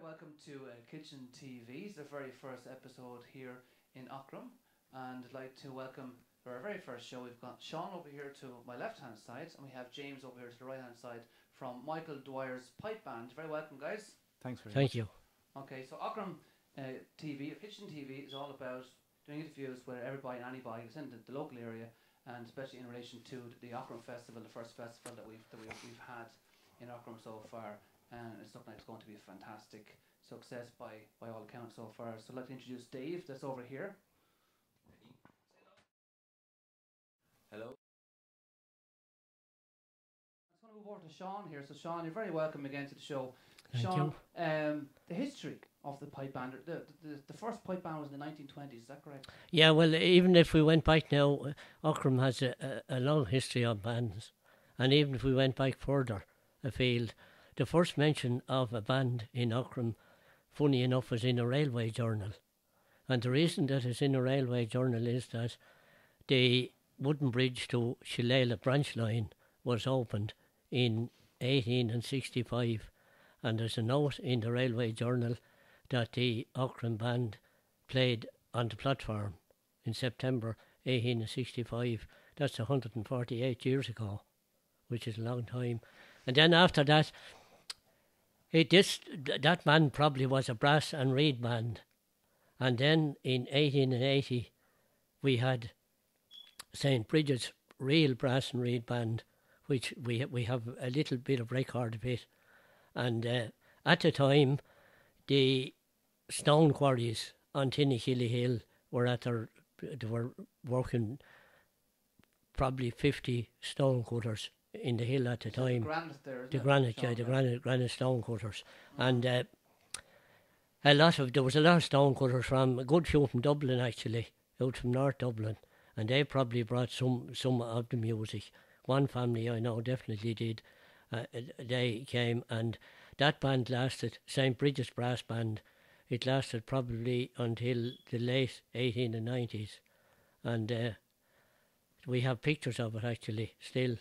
welcome to Kitchen TV. It's the very first episode here in Aughrim, and I'd like to welcome for our very first show. We've got Sean over here to my left-hand side, and we have James over here to the right-hand side from Michael Dwyer's Pipe Band. Very welcome, guys. Thanks very much. Thank you. Okay, so Aughrim TV, Kitchen TV, is all about doing interviews with everybody and anybody who's in the local area, and especially in relation to the Aughrim Festival, the first festival that we've had in Aughrim so far. And it's looking like it's going to be a fantastic success by all accounts so far. So I'd like to introduce Dave, that's over here. Hello. I just want to move over to Sean here. So Sean, you're very welcome again to the show. Thank Sean, you. The history of the pipe band, the first pipe band was in the 1920s, is that correct? Yeah, well, even if we went back now, Aughrim has a long history of bands. And even if we went back further afield, the first mention of a band in Aughrim, funny enough, was in a railway journal. And the reason that it's in a railway journal is that the wooden bridge to Shillelagh branch line was opened in 1865. And there's a note in the railway journal that the Aughrim band played on the platform in September 1865. That's 148 years ago, which is a long time. And then after that, that band probably was a brass and reed band. And then in 1880, we had St. Bridget's real brass and reed band, which we have a little bit of record of it. And at the time, the stone quarries on Tinnichilly Hill were they were working probably 50 stone cutters in the hill at the time. The granite there, the granite stone cutters. And there was a lot of stone cutters from a good few from Dublin, actually, out from North Dublin, and they probably brought some of the music. One family I know definitely did. They came, and that band lasted, St. Bridget's Brass Band, it lasted probably until the late 1890s. And we have pictures of it actually still.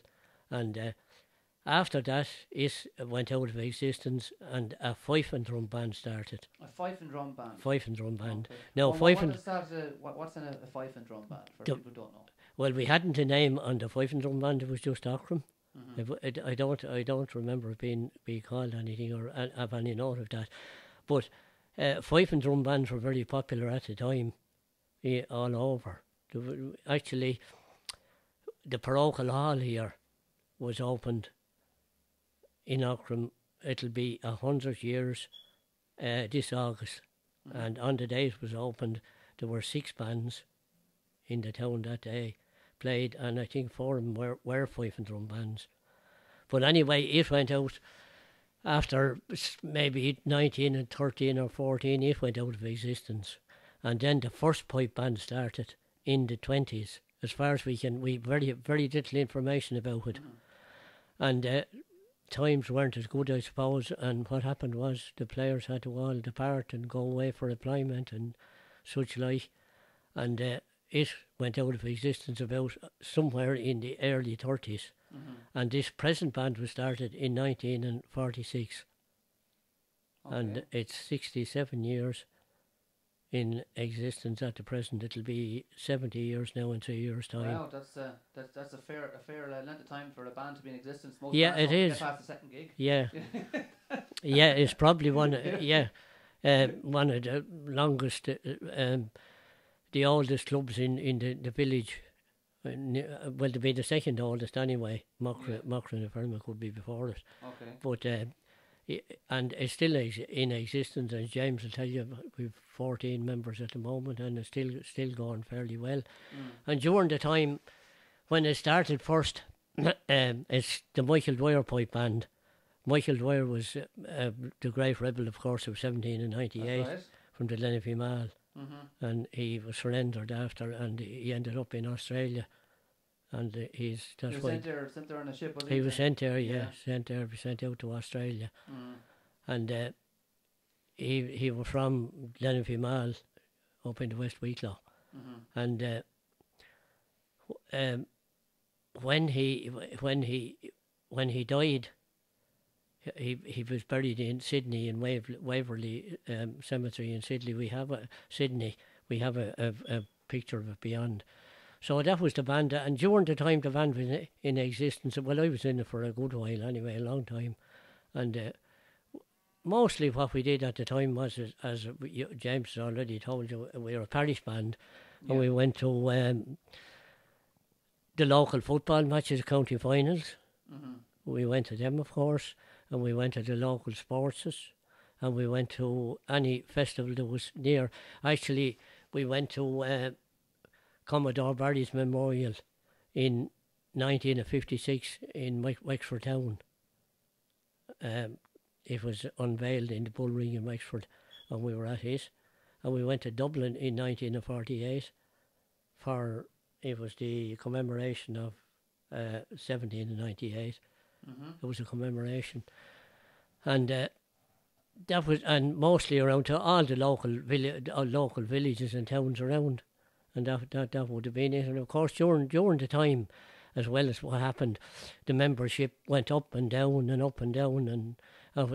And after that, it went out of existence, and a fife and drum band started. A fife and drum band? Fife and drum band. Okay. Now, what's in a fife and drum band, for people who don't know? Well, we hadn't a name on the fife and drum band, it was just Aughrim. Mm-hmm. I don't remember it being called anything or have any note of that. But fife and drum bands were very popular at the time, all over. Actually, the parochial hall here was opened in Aughrim. It'll be 100 years this August. Mm-hmm. And on the day it was opened, there were 6 bands in the town that day played, and I think 4 of them were fife and drum bands. But anyway, it went out after maybe 1913 or 14, it went out of existence. And then the first pipe band started in the 20s. As far as we very, very little information about it. Mm-hmm. And times weren't as good, I suppose, and what happened was the players had to all depart and go away for employment and such like. And it went out of existence about somewhere in the early 30s. Mm-hmm. And this present band was started in 1946. Okay. And it's 67 years in existence at the present. It'll be 70 years now in 2 years' time. Wow, that's a fair length of time for a band to be in existence. Most yeah, bands it is. Get past the second gig. Yeah, yeah, it's probably one of the longest. The oldest clubs in the village, well, to be the second oldest anyway. Aughrim and Byrne could be before it. Okay. But and it's still in existence, and James will tell you we've 14 members at the moment, and it's still going fairly well. Mm. And during the time when it started first, it's the Michael Dwyer Pipe Band. Michael Dwyer was the great rebel, of course, of 1798 from the Lenafee Mall. Mm-hmm. And he was surrendered after, and he ended up in Australia. And he was sent there on a ship, was he? He was sent there, sent out to Australia. Mm. And he was from Lenafee Mall up in the West Wicklow. Mm-hmm. And when he died he was buried in Sydney in Waverley Cemetery in Sydney. We have a picture of it beyond. So that was the band, and during the time the band was in existence, well, I was in it for a good while anyway, a long time, and mostly what we did at the time was, as James has already told you, we were a parish band, and we went to the local football matches, county finals. We went to them, of course, and we went to the local sports, and we went to any festival that was near. Actually, we went to Commodore Barry's Memorial in 1956 in Wexford Town. It was unveiled in the Bull Ring in Wexford, and we were at it. And we went to Dublin in 1948 for, it was the commemoration of 1798. It was a commemoration. And that was, and mostly around to all the local villages and towns around. And that would have been it. And of course, during the time, as well as what happened, the membership went up and down and up and down, and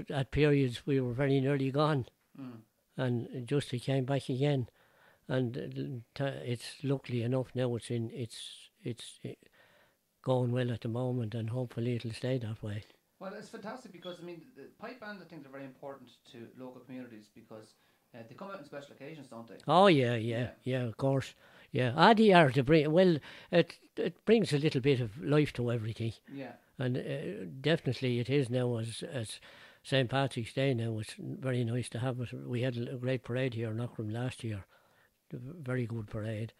at periods we were very nearly gone, and just it came back again. And it's luckily enough now it's going well at the moment, and hopefully it'll stay that way. Well, it's fantastic because, I mean, the pipe band, I think, are very important to local communities because they come out on special occasions, don't they? Oh, yeah, of course. Yeah, they are to bring, well, it brings a little bit of life to everything. Yeah. And definitely it is now, as St. Patrick's Day now, it's very nice to have it. We had a great parade here in Aughrim last year, a very good parade.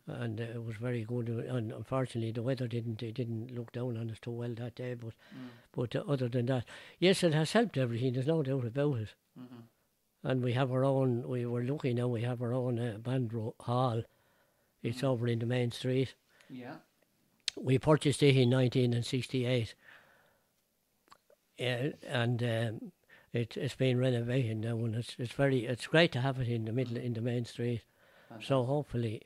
And it was very good, and unfortunately the weather didn't look down on us too well that day, but other than that, yes, it has helped everything, there's no doubt about it. And we have our own, we were lucky now, we have our own band hall. It's over in the main street. Yeah. We purchased it in 1968, and it's been renovated now, and it's great to have it in the middle, in the main street. Fantastic. So hopefully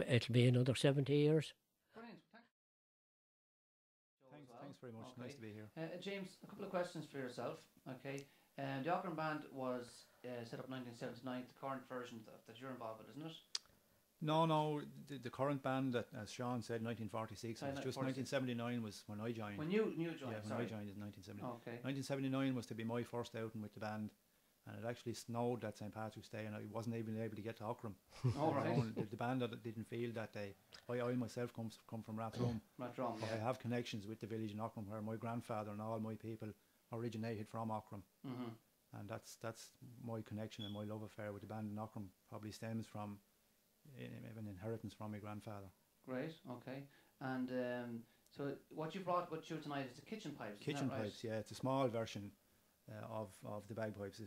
it'll be another 70 years. Brilliant. Thanks very much. Okay. Nice to be here. James, a couple of questions for yourself. Okay. The Aughrim Band was set up in 1979, the current version that you're involved with, isn't it? No, the current band, as Sean said, 1946. It was just 1979 was when I joined. When you joined, yeah, when I joined in 1979. Okay. 1979 was to be my first outing with the band, and it actually snowed that St. Patrick's Day, and I wasn't even able to get to Aughrim. All right. The band didn't feel that day. I myself come from Rathdrum. Rathdrum. I have connections with the village in Aughrim, where my grandfather and all my people originated from Aughrim. And that's my connection and my love affair with the band in Aughrim probably stems from an inheritance from my grandfather. Great, okay. And so what you brought with you tonight is the kitchen pipes. Kitchen right? pipes, yeah. It's a small version of the bagpipes.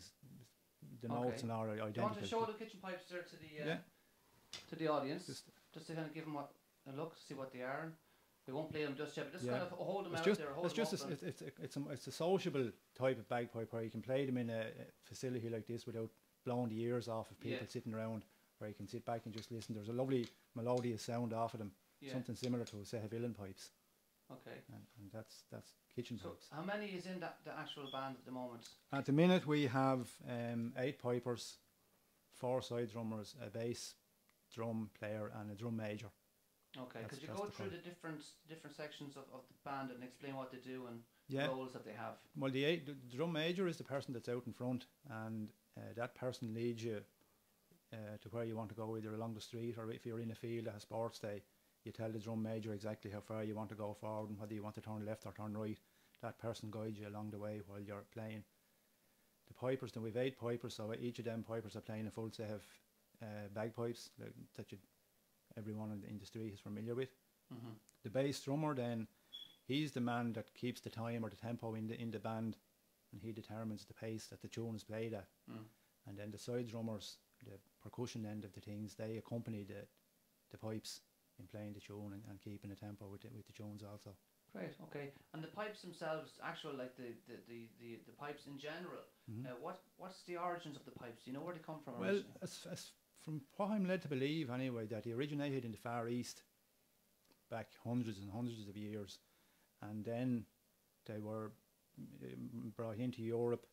The notes and all are identical. Do you want to show the kitchen pipes there to the audience? Just to kind of give them a look, see what they are. We won't play them just yet, but just kind of hold them out there. It's a sociable type of bagpipe where you can play them in a facility like this without blowing the ears off of people sitting around, where you can sit back and just listen. There's a lovely melodious sound off of them, something similar to a set of uilleann pipes. Okay. And that's kitchen pipes. How many is in the actual band at the moment? At the minute we have 8 pipers, 4 side drummers, a bass drum player and a drum major. Okay, could you go through the different sections of the band and explain what they do and roles that they have? Well, the drum major is the person that's out in front, and that person leads you to where you want to go, either along the street or if you're in a field at a sports day, you tell the drum major exactly how far you want to go forward and whether you want to turn left or turn right. That person guides you along the way while you're playing. The pipers, then we've 8 pipers, so each of them pipers are playing a full set of bagpipes that everyone in the street is familiar with. The bass drummer, then, he's the man that keeps the time or the tempo in the band, and he determines the pace that the tune is played at. And then the side drummers, the percussion end of the things, they accompany the pipes in playing the tune and keeping the tempo with the tunes also. Great, okay. And the pipes themselves, actual, like the pipes in general, what's the origins of the pipes? Do you know where they come from? Well, as from what I'm led to believe anyway, that they originated in the Far East back hundreds and hundreds of years, and then they were brought into Europe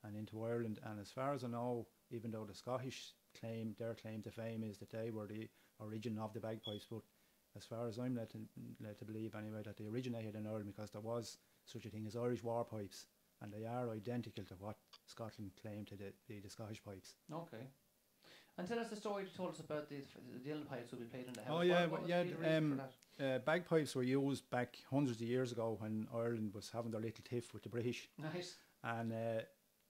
and into Ireland. And as far as I know, even though the Scottish their claim to fame is that they were the origin of the bagpipes, but as far as I'm led to believe anyway, that they originated in Ireland, because there was such a thing as Irish war pipes, and they are identical to what Scotland claimed to the Scottish pipes. Okay. And tell us the story you told us about the uilleann pipes will be played in the house. Oh yeah, what was yeah. the reason for that? Bagpipes were used back hundreds of years ago when Ireland was having their little tiff with the British. Nice. And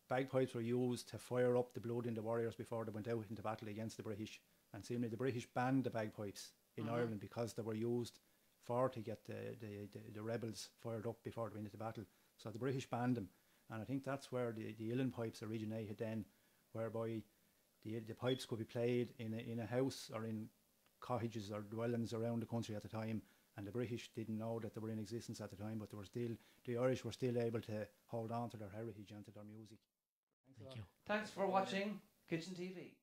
bagpipes were used to fire up the blood in the warriors before they went out into battle against the British. And seemingly the British banned the bagpipes in Ireland because they were used to get the rebels fired up before they went into battle. So the British banned them. And I think that's where the uilleann pipes originated then, whereby the pipes could be played in a house or in cottages or dwellings around the country at the time, and the British didn't know that they were in existence at the time, but the Irish were still able to hold on to their heritage and to their music. Thank you. Thanks for watching Kitchen TV.